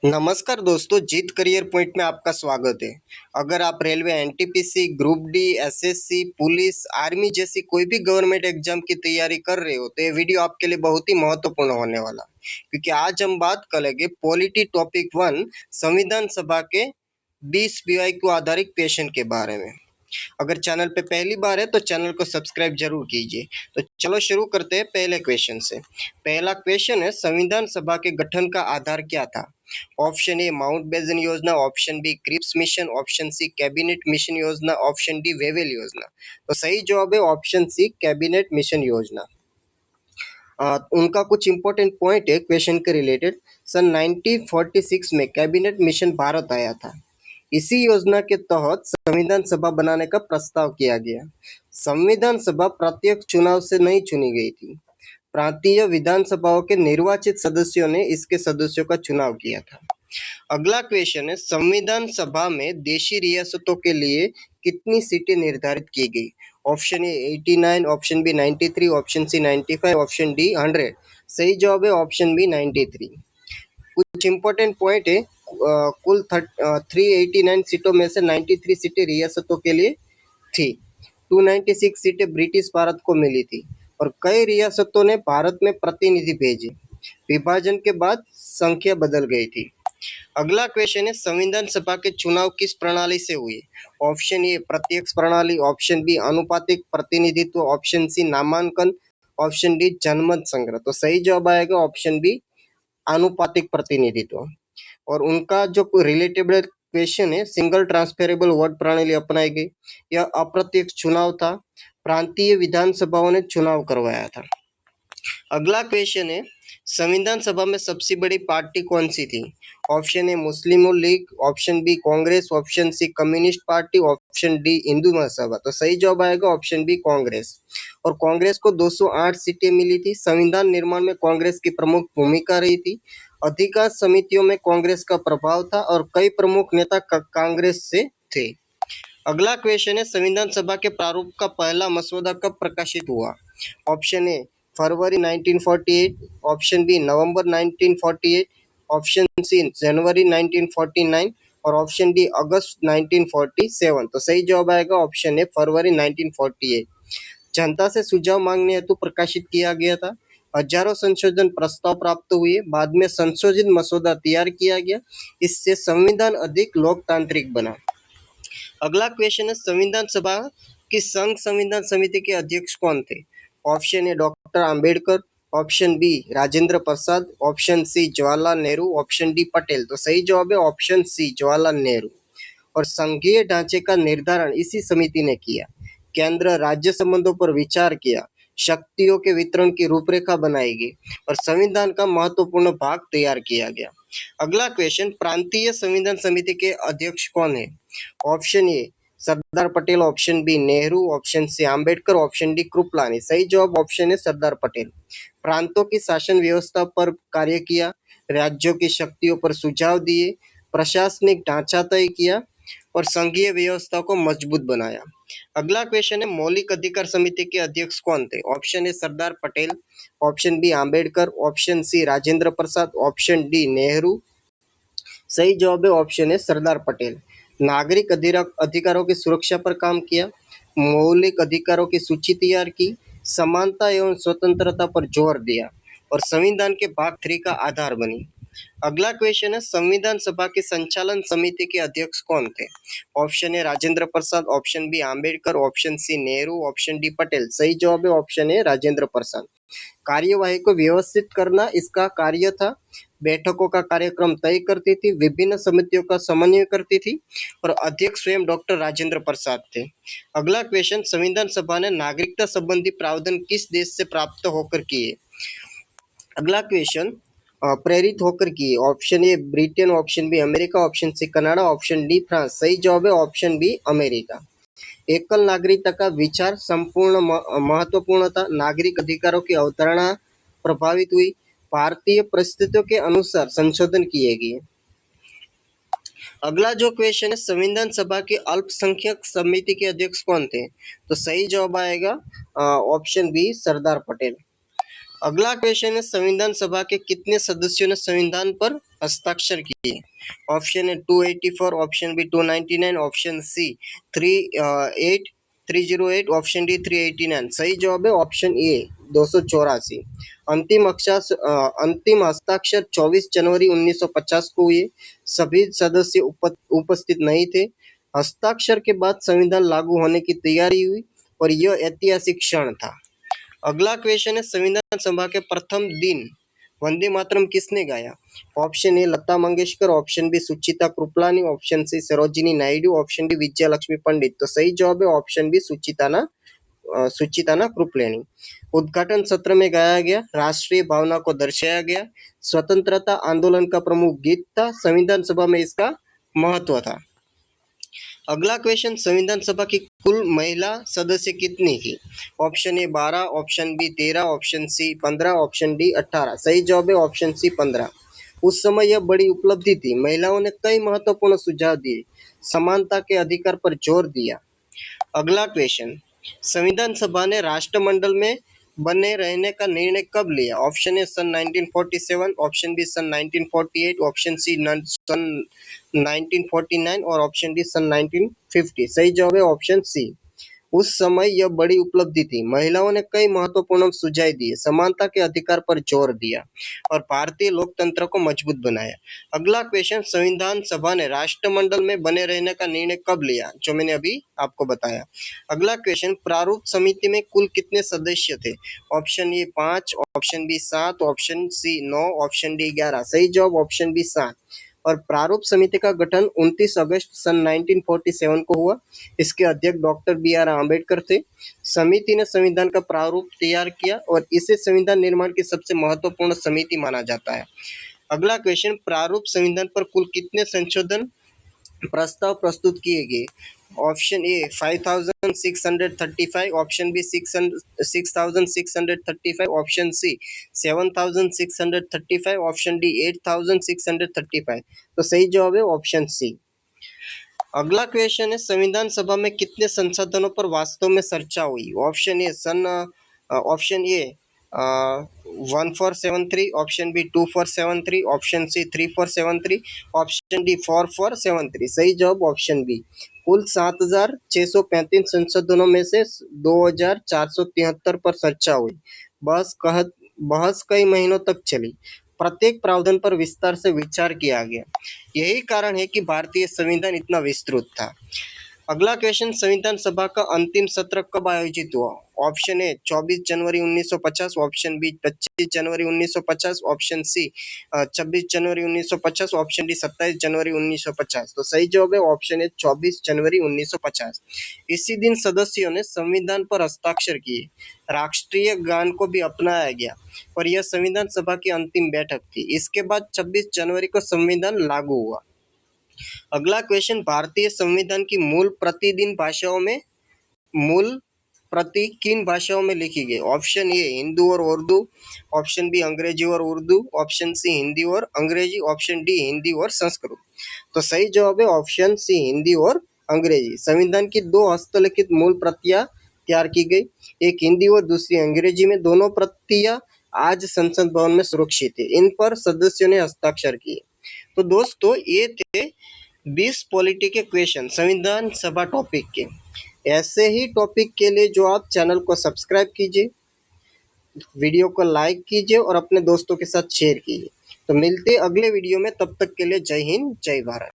नमस्कार दोस्तों, जीत career point में आपका स्वागत है। अगर आप railway, NTPC, group D, SSC, police, army जैसी कोई भी गवर्नमेंट एग्जाम की तैयारी कर रहे हो तो ये वीडियो आपके लिए बहुत ही महत्वपूर्ण होने वाला, क्योंकि आज हम बात करेंगे पॉलिटी टॉपिक 1 संविधान सभा के 20 BYQ आधारित क्वेश्चन के बारे में। अगर चैनल पे पहली बार है तो चैनल को सब्सक्राइब जरूर कीजिए। तो चलो शुरू करते हैं पहले क्वेश्चन से। पहला क्वेश्चन है, संविधान सभा के गठन का आधार क्या था? ऑप्शन ए माउंट बेजन योजना, option B Cripps mission, option C cabinet mission योजना, ऑप्शन डी वेवेल योजना। तो सही जवाब है ऑप्शन सी कैबिनेट मिशन योजना। उनका कुछ इंपॉर्टेंट पॉइंट है क्वेश्चन के रिलेटेड। सन 1946 में कैबिनेट मिशन भारत आया था। इसी योजना के तहत संविधान सभा बनाने का प्रस्ताव किया गया। संविधान सभा प्रत्यक्ष चुनाव से नहीं चुनी गई थी। प्रांतीय विधानसभाओं के निर्वाचित सदस्यों ने इसके सदस्यों का चुनाव किया था। अगला क्वेश्चन है, संविधान सभा में देशी रियासतों के लिए कितनी सीटें निर्धारित की गई? Option A 89, option B 93, option C 95, option D 100। सही जवाब है ऑप्शन बी 93। कुछ इंपॉर्टेंट पॉइंट है, कुल 389 सीटों में से 93 सीटें रियासतों के लिए थी। 296 सीटें ब्रिटिश भारत को मिली थी और कई रियासतों ने भारत में प्रतिनिधि भेजे। विभाजन के बाद संख्या बदल गई थी। अगला क्वेश्चन है, संविधान सभा के चुनाव किस प्रणाली से हुए? ऑप्शन ए प्रत्यक्ष प्रणाली, ऑप्शन बी अनुपातिक प्रतिनिधित्व, ऑप्शन सी नामांकन, ऑप्शन डी जनमत संग्रह। तो सही जवाब आएगा ऑप्शन बी आनुपातिक प्रतिनिधित्व। और उनका जो रिलेटेबल क्वेश्चन है, सिंगल ट्रांसफरेबल वोट प्रणाली अपनाई गई। यह अप्रत्यक्ष चुनाव था। प्रांतीय विधानसभाओं ने चुनाव करवाया था। अगला क्वेश्चन है, संविधान सभा में सबसे बड़ी पार्टी कौन सी थी? Option A Muslim League, option B Congress, option C communist party, option D Hindu Mahasabha. तो सही जवाब आएगा ऑप्शन बी कांग्रेस। और कांग्रेस को 208 सीटें मिली थी। संविधान निर्माण में कांग्रेस की प्रमुख भूमिका रही थी। अधिकांश समितियों में कांग्रेस का प्रभाव था और कई प्रमुख नेता कांग्रेस से थे। अगला क्वेश्चन है, संविधान सभा के प्रारूप का पहला मसौदा कब प्रकाशित हुआ? ऑप्शन ए फरवरी 1948, ऑप्शन बी नवंबर 1948, ऑप्शन सी जनवरी 1949 और ऑप्शन डी अगस्त 1947। तो सही जवाब आएगा ऑप्शन ए फरवरी 1948। जनता से सुझाव मांगने हेतु प्रकाशित किया गया था। हजारों संशोधन प्रस्ताव प्राप्त हुए। बाद में संशोधित मसौदा तैयार किया गया। इससे संविधान अधिक लोकतांत्रिक बना। अगला क्वेश्चन है, संविधान सभा की संघ संविधान समिति के अध्यक्ष कौन थे? Option A doctor Ambedkar, option B Rajendra Prasad, option C Jawaharlal Nehru, option D Patel. तो सही जवाब है ऑप्शन सी जवाहरलाल नेहरू। और संघीय ढांचे का निर्धारण इसी समिति ने किया। केंद्र राज्य संबंधों पर विचार किया। शक्तियों के वितरण की रूपरेखा बनाई गई और संविधान का महत्वपूर्ण भाग तैयार किया गया। अगला क्वेश्चन, प्रांतीय संविधान समिति के अध्यक्ष कौन है? Option A Sardar Patel, option B Nehru, option C Ambedkar, option D Kripalani. सही जवाब ऑप्शन है सरदार पटेल। प्रांतों की शासन व्यवस्था पर कार्य किया। राज्यों की शक्तियों पर सुझाव दिए। प्रशासनिक ढांचा तय किया और संघीय व्यवस्था को मजबूत बनाया। अगला क्वेश्चन है, मौलिक अधिकार समिति के अध्यक्ष कौन थे? Option A Sardar Patel, option B Ambedkar, option C Rajendra Prasad, option D Nehru. सही जवाब है ऑप्शन है सरदार पटेल। नागरिक अधिकारों की सुरक्षा पर काम किया। मौलिक अधिकारों की सूची तैयार की। समानता एवं स्वतंत्रता पर जोर दिया और संविधान के भाग 3 का आधार बनी। अगला क्वेश्चन है, संविधान सभा की संचालन समिति के अध्यक्ष कौन थे? Option A Rajendra Prasad, option B Ambedkar, option C Nehru, option D Patel. सही जवाब है ऑप्शन ए राजेंद्र प्रसाद। कार्यवाही को व्यवस्थित करना इसका कार्य था। बैठकों का कार्यक्रम तय करती थी। विभिन्न समितियों का समन्वय करती थी और अध्यक्ष स्वयं डॉक्टर राजेंद्र प्रसाद थे। अगला क्वेश्चन, संविधान सभा ने नागरिकता संबंधी प्रावधान किस देश से प्राप्त होकर किए? अगला क्वेश्चन, प्रेरित होकर किए। Option A Britain, option B America, option C Canada, option D France. सही जवाब है ऑप्शन बी अमेरिका। एकल नागरिकता का विचार संपूर्ण महत्वपूर्ण था। नागरिक अधिकारों की अवधारणा प्रभावित हुई। भारतीय परिस्थितियों के अनुसार संशोधन किए गए। अगला जो क्वेश्चन है, संविधान सभा की अल्पसंख्यक समिति के अध्यक्ष कौन थे? तो सही जवाब आएगा ऑप्शन बी सरदार पटेल। अगला क्वेश्चन है, संविधान सभा के कितने सदस्यों ने संविधान पर हस्ताक्षर किए? Option A 284, option B 299, option C 308, option D 389। सही जवाब है ऑप्शन ए 284। अंतिम हस्ताक्षर 24 जनवरी 1950 को हुए। सभी सदस्य उपस्थित नहीं थे। हस्ताक्षर के बाद संविधान लागू होने की तैयारी हुई और यह ऐतिहासिक क्षण था। अगला क्वेश्चन है, संविधान सभा के प्रथम दिन वंदे मातरम किसने गाया? Option A Lata Mangeshkar, option B Sucheta Kripalani, option C Sarojini Naidu, option D Vijaya Lakshmi Pandit. तो सही जवाब है ऑप्शन बी सुचिताना कृपलानी। उद्घाटन सत्र में गाया गया, राष्ट्रीय भावना को दर्शाया गया, स्वतंत्रता आंदोलन का प्रमुख गीत था, संविधान सभा में इसका महत्व था। अगला क्वेश्चन, संविधान सभा की कुल महिला सदस्य कितनी थी? Option A 12, option B 13, option C 15, option D 18। सही जवाब है ऑप्शन सी 15। उस समय यह बड़ी उपलब्धि थी। महिलाओं ने कई महत्वपूर्ण सुझाव दिए, समानता के अधिकार पर जोर दिया। अगला क्वेश्चन, संविधान सभा ने राष्ट्रमंडल में बने रहने का निर्णय कब लिया? ऑप्शन ए सन 1947, ऑप्शन बी सन 1948, ऑप्शन सी सन 1949 और ऑप्शन डी सन 1950। सही जवाब है ऑप्शन सी। उस समय यह बड़ी उपलब्धि थी। महिलाओं ने कई महत्वपूर्ण सुझाव दिए, समानता के अधिकार पर जोर दिया और भारतीय लोकतंत्र को मजबूत बनाया। अगला क्वेश्चन, संविधान सभा ने राष्ट्रमंडल में बने रहने का निर्णय कब लिया? जो मैंने अभी आपको बताया। अगला क्वेश्चन, प्रारूप समिति में कुल कितने सदस्य थे? Option A 5, option B 7, option C 9, option D 11। सही जवाब ऑप्शन बी 7। और प्रारूप समिति का गठन 29 अगस्त सन 1947 को हुआ। इसके अध्यक्ष डॉक्टर बी.आर. आम्बेडकर थे। समिति ने संविधान का प्रारूप तैयार किया और इसे संविधान निर्माण की सबसे महत्वपूर्ण समिति माना जाता है। अगला क्वेश्चन, प्रारूप संविधान पर कुल कितने संशोधन प्रस्ताव प्रस्तुत किए गए? Option A 5635, option B 6635, option C 7635, option D 8635। तो सही जवाब है ऑप्शन सी। अगला क्वेश्चन है, संविधान सभा में कितने संशोधनों पर वास्तव में चर्चा हुई? Option A 1473, option B 2473, option C 3473, option D 4473। सही जवाब ऑप्शन बी। कुल 7635 संशोधनों में से 2473 पर चर्चा हुई। बहस कई महीनों तक चली। प्रत्येक प्रावधान पर विस्तार से विचार किया गया। यही कारण है कि भारतीय संविधान इतना विस्तृत था। अगला क्वेश्चन, संविधान सभा का अंतिम सत्र कब आयोजित हुआ? ऑप्शन ए 24 जनवरी 1950, ऑप्शन बी 25 जनवरी 1950, ऑप्शन सी 26 जनवरी 1950, ऑप्शन डी 27 जनवरी 1950। तो सही जवाब है ऑप्शन ए 24 जनवरी 1950। इसी दिन सदस्यों ने संविधान पर हस्ताक्षर किए, राष्ट्रीय गान को भी अपनाया गया और यह संविधान सभा की अंतिम बैठक थी। इसके बाद 26 जनवरी को संविधान लागू हुआ। अगला क्वेश्चन, भारतीय संविधान की मूल प्रति किन भाषाओं में लिखी गई? ऑप्शन ए हिंदू और उर्दू, ऑप्शन बी अंग्रेजी और उर्दू, ऑप्शन सी हिंदी और अंग्रेजी, ऑप्शन डी हिंदी और संस्कृत। तो सही जवाब है ऑप्शन सी हिंदी और अंग्रेजी। संविधान की 2 हस्तलिखित मूल प्रतियां तैयार की गई, एक हिंदी और दूसरी अंग्रेजी में। दोनों प्रतियां आज संसद भवन में सुरक्षित है। इन पर सदस्यों ने हस्ताक्षर किए। तो दोस्तों, ये थे 20 पॉलिटी के क्वेश्चन संविधान सभा टॉपिक के। ऐसे ही टॉपिक के लिए जो आप चैनल को सब्सक्राइब कीजिए, वीडियो को लाइक कीजिए और अपने दोस्तों के साथ शेयर कीजिए। तो मिलते अगले वीडियो में, तब तक के लिए जय हिंद जय भारत।